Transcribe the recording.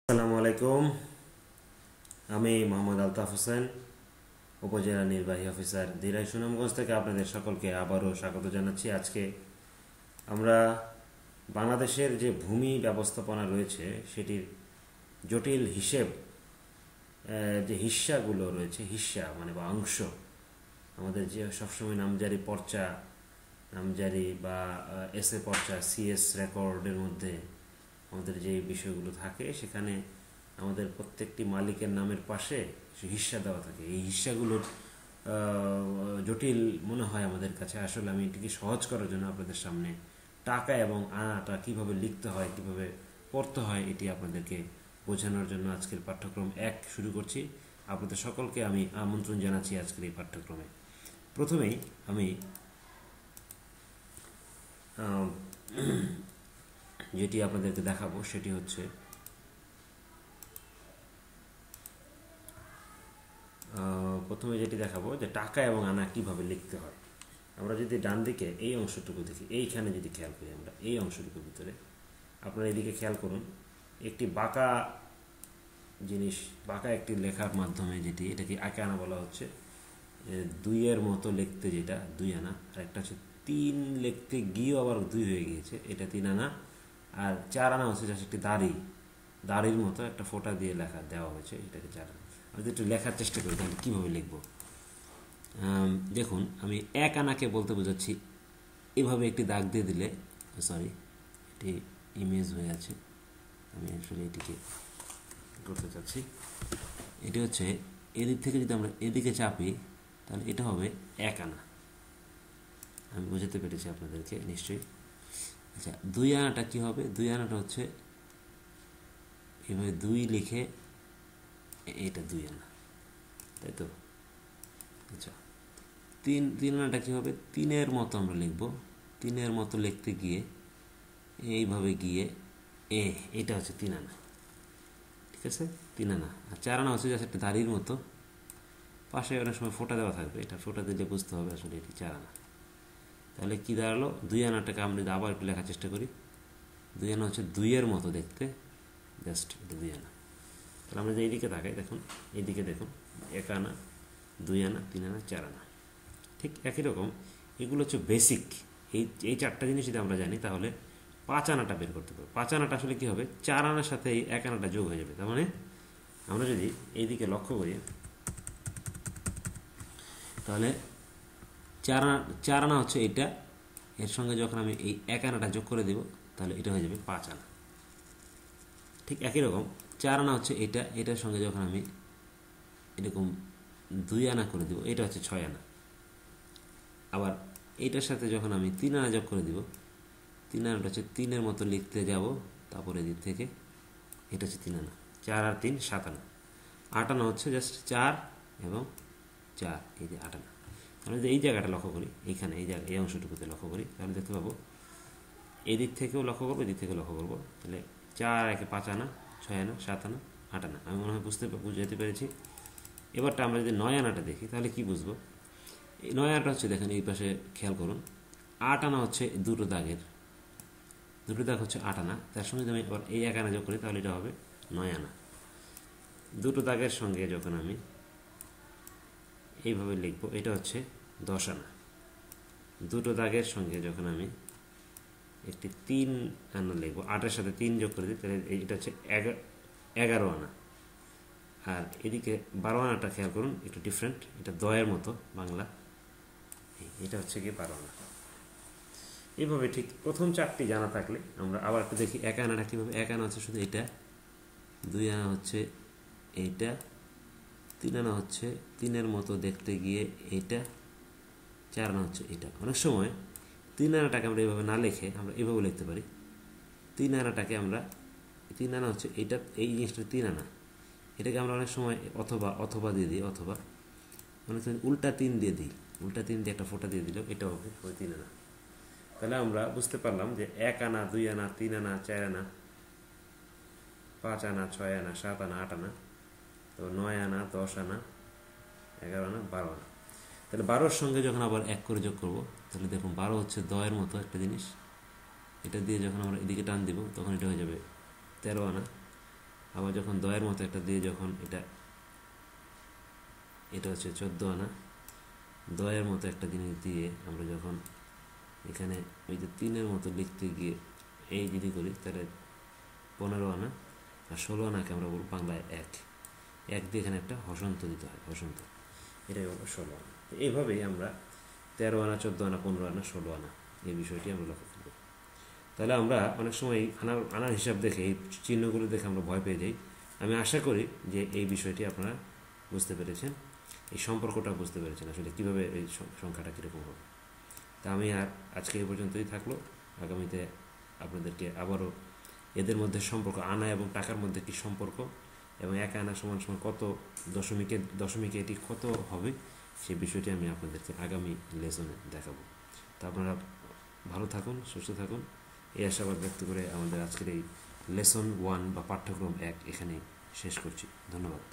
আসসালামু আলাইকুম। আমি মোহাম্মদ আলতাফ হোসেন, উপজেলা নির্বাহী অফিসার দিরাই সুনামগঞ্জ থেকে আপনাদের সকলকে আবারও স্বাগত জানাচ্ছি। আজকে আমরা বাংলাদেশের যে ভূমি ব্যবস্থাপনা রয়েছে সেটির জটিল হিসেব, যে হিস্যাগুলো রয়েছে, হিস্যা মানে বা অংশ, আমাদের যে সবসময় নামজারি পর্চা, নামজারি বা এসএ পর্চা, সিএস রেকর্ডের মধ্যে আমাদের যে বিষয়গুলো থাকে, সেখানে আমাদের প্রত্যেকটি মালিকের নামের পাশে হিস্যা দেওয়া থাকে। এই হিস্যাগুলোর জটিল মনে হয় আমাদের কাছে। আসলে আমি এটিকে সহজ করার জন্য আপনাদের সামনে টাকা এবং আনাটা কিভাবে লিখতে হয়, কিভাবে পড়তে হয়, এটি আপনাদেরকে বোঝানোর জন্য আজকের পাঠ্যক্রম 1 শুরু করছি। আপনাদের সকলকে আমি আমন্ত্রণ জানাচ্ছি আজকের এই পাঠ্যক্রমে। প্রথমেই আমি যেটি আপনাদেরকে দেখাবো সেটি হচ্ছে প্রথমে যেটি দেখাবো যে টাকা এবং আনা কিভাবে লিখতে হয়। আমরা যদি ডান দিকে এই অংশটুকু দেখি, এইখানে যদি খেয়াল করি, আমরা এই অংশটুকুর ভিতরে, আপনারা এদিকে খেয়াল করুন, একটি বাঁকা জিনিস, বাঁকা একটি লেখার মাধ্যমে, যেটি এটাকে আঁকে আনা বলা হচ্ছে। দুইয়ের মতো লিখতে যেটা 2 আনা, আর একটা হচ্ছে 3 লিখতে গিয়েও আবার 2 হয়ে গিয়েছে, এটা 3 আনা। আর 4 আনা হচ্ছে জাস্ট একটি দাড়ির মতো একটা ফোঁটা দিয়ে লেখা দেওয়া হয়েছে, এটাকে 4 আনা। আমি যদি একটু লেখার চেষ্টা করি তাহলে কীভাবে লিখব, দেখুন, আমি 1 আনাকে বলতে বোঝাচ্ছি এভাবে একটি দাগ দিয়ে দিলে, সরি, এটি ইমেজ হয়ে আছে, আমি আসলে এটিকে করতে চাচ্ছি। এটি হচ্ছে এদিক থেকে যদি আমরা এদিকে চাপি তাহলে এটা হবে 1 আনা। আমি বোঝাতে পেরেছি আপনাদেরকে নিশ্চয়ই। আচ্ছা, 2 আনাটা কী হবে? 2 আনাটা হচ্ছে এভাবে 2 লিখে এটা 2 আনা, তাই তো? আচ্ছা, 3 আনাটা কী হবে? 3-এর মতো আমরা লিখব। 3-এর মতো লিখতে গিয়ে এইভাবে গিয়ে এটা হচ্ছে 3 আনা, ঠিক আছে? 3 আনা। আর 4 আনা হচ্ছে জাস্ট একটা দাড়ির মতো, পাশে অনেক সময় ফোঁটা দেওয়া থাকবে, এটা ফোঁটা দিলে বুঝতে হবে আসলে এটি 4 আনা। তাহলে কী দাঁড়ালো? 2 আনাটাকে আমরা যদি আবার একটু লেখার চেষ্টা করি, 2 আনা হচ্ছে 2-এর মতো দেখতে, জাস্ট এটা 2 আনা। তাহলে আমরা যদি এইদিকে তাকাই, দেখুন, এইদিকে দেখুন, 1 আনা, 2 আনা, 3 আনা, 4 আনা। ঠিক একই রকম এগুলো হচ্ছে বেসিক। এই 4টা জিনিস যদি আমরা জানি তাহলে 5 আনাটা বের করতে পারবো। 5 আনাটা আসলে কী হবে? 4 আনার সাথে এই 1 আনাটা যোগ হয়ে যাবে। তার মানে আমরা যদি এইদিকে লক্ষ্য করি তাহলে 4 আনা হচ্ছে এটা, এর সঙ্গে যখন আমি এই 1 আনাটা যোগ করে দেব তাহলে এটা হয়ে যাবে 5 আনা। ঠিক একই রকম 4 আনা হচ্ছে এটা, এটার সঙ্গে যখন আমি এরকম 2 আনা করে দেব, এটা হচ্ছে 6 আনা। আবার এইটার সাথে যখন আমি 3 আনা যোগ করে দিব, 3 আনাটা হচ্ছে 3-এর মতো লিখতে যাব, তারপরে দিক থেকে এটা হচ্ছে 3 আনা। 4 আর 3 7 আনা। 8 আনা হচ্ছে জাস্ট 4 এবং 4, এই যে 8 আনা। আমরা যদি এই জায়গাটা লক্ষ্য করি, এইখানে এই জায়গা, এই অংশটুকুতে লক্ষ্য করি, তাহলে দেখতে পাবো এই দিক থেকেও লক্ষ্য করবো, এদিক থেকেও লক্ষ্য করবো, তাহলে 4 একে 5 আনা, 6 আনা, 7 আনা, 8 আনা। আমি মনে হয় বুঝতে পেরেছি। এবারটা আমরা যদি 9 আনাটা দেখি তাহলে কি বুঝবো? এই 9 আনাটা হচ্ছে, দেখেন এই পাশে খেয়াল করুন, 8 আনা হচ্ছে দুটো দাগ হচ্ছে 8 আনা। তার সঙ্গে যদি আমি আবার এই 1 আনা যোগ করি তাহলে এটা হবে 9 আনা। দুটো দাগের সঙ্গে যখন আমি এইভাবে লিখব, এটা হচ্ছে 10 আনা। দুটো দাগের সঙ্গে যখন আমি একটি 3 আনা লিখবো, 8-এর সাথে 3 যোগ করে দিই, তাহলে এটা হচ্ছে 11 আনা। আর এদিকে 12 আনাটা খেয়াল করুন, একটু ডিফারেন্ট, এটা দয়ের মতো বাংলা, এটা হচ্ছে কি 12 আনা। এইভাবে ঠিক প্রথম 4টি জানা থাকলে আমরা আবার একটু দেখি 1 আনাটা কীভাবে। 1 আনা হচ্ছে শুধু এটা, 2 আনা হচ্ছে এইটা, 3 আনা হচ্ছে 3-এর মতো দেখতে গিয়ে এইটা, 4 আনা হচ্ছে এটা। অনেক সময় 3 আনাটাকে আমরা এইভাবে না লিখে আমরা এইভাবে লিখতে পারি। 3 আনাটাকে আমরা, 3 আনা হচ্ছে এইটা, এই জিনিসটা 3 আনা, এটাকে আমরা অনেক সময় অথবা দিয়ে দিই, অথবা অনেক সময় উল্টা 3 দিয়ে দিই, উল্টা 3 দিয়ে একটা ফোঁটা দিয়ে দিল, এটা হবে ওই 3 আনা। তাহলে আমরা বুঝতে পারলাম যে 1 আনা, 2 আনা, 3 আনা, 4 আনা, 5 আনা, 6 আনা, 7 আনা, 8 আনা, তো 9 আনা, 10 আনা, 11 আনা, 12 আনা। তাহলে 12-র সঙ্গে যখন আবার 1 করে যোগ করব, তাহলে দেখুন 12 হচ্ছে দয়ের মতো একটা জিনিস, এটা দিয়ে যখন আমরা এদিকে টান দিব তখন এটা হয়ে যাবে 13 আনা। আবার যখন দয়ের মতো একটা দিয়ে যখন এটা হচ্ছে 14 আনা, দয়ের মতো একটা জিনিস দিয়ে আমরা যখন এখানে ওই যে 3-এর মতো লিখতে গিয়ে এই যদি করি তাহলে 15 আনা, আর 16 আনাকে আমরা বলব বাংলায় এক দিয়ে এখানে একটা হসন্ত দিতে হয়, হসন্ত, এটাই হলো 16 আনা। এইভাবেই আমরা 13 আনা, 14 আনা, 15 আনা, 16 আনা এই বিষয়টি আমরা লক্ষ্য করব। তাহলে আমরা অনেক সময় আনার হিসাব দেখে এই চিহ্নগুলো দেখে আমরা ভয় পেয়ে যাই। আমি আশা করি যে এই বিষয়টি আপনারা বুঝতে পেরেছেন, এই সম্পর্কটা বুঝতে পেরেছেন আসলে কীভাবে এই সংখ্যাটা কীরকম হবে। তা আমি আর আজকে এই পর্যন্তই থাকলো। আগামীতে আপনাদেরকে আবারও এদের মধ্যে সম্পর্ক, আনা এবং টাকার মধ্যে কী সম্পর্ক এবং এক আনা সমান সমান কত, দশমিকে এটি কত হবে, সেই বিষয়টি আমি আপনাদেরকে আগামী লেসনে দেখাবো। তা আপনারা ভালো থাকুন, সুস্থ থাকুন, এই আশাবাদ ব্যক্ত করে আমাদের আজকের এই লেসন 1 বা পাঠ্যক্রম 1 এখানেই শেষ করছি। ধন্যবাদ।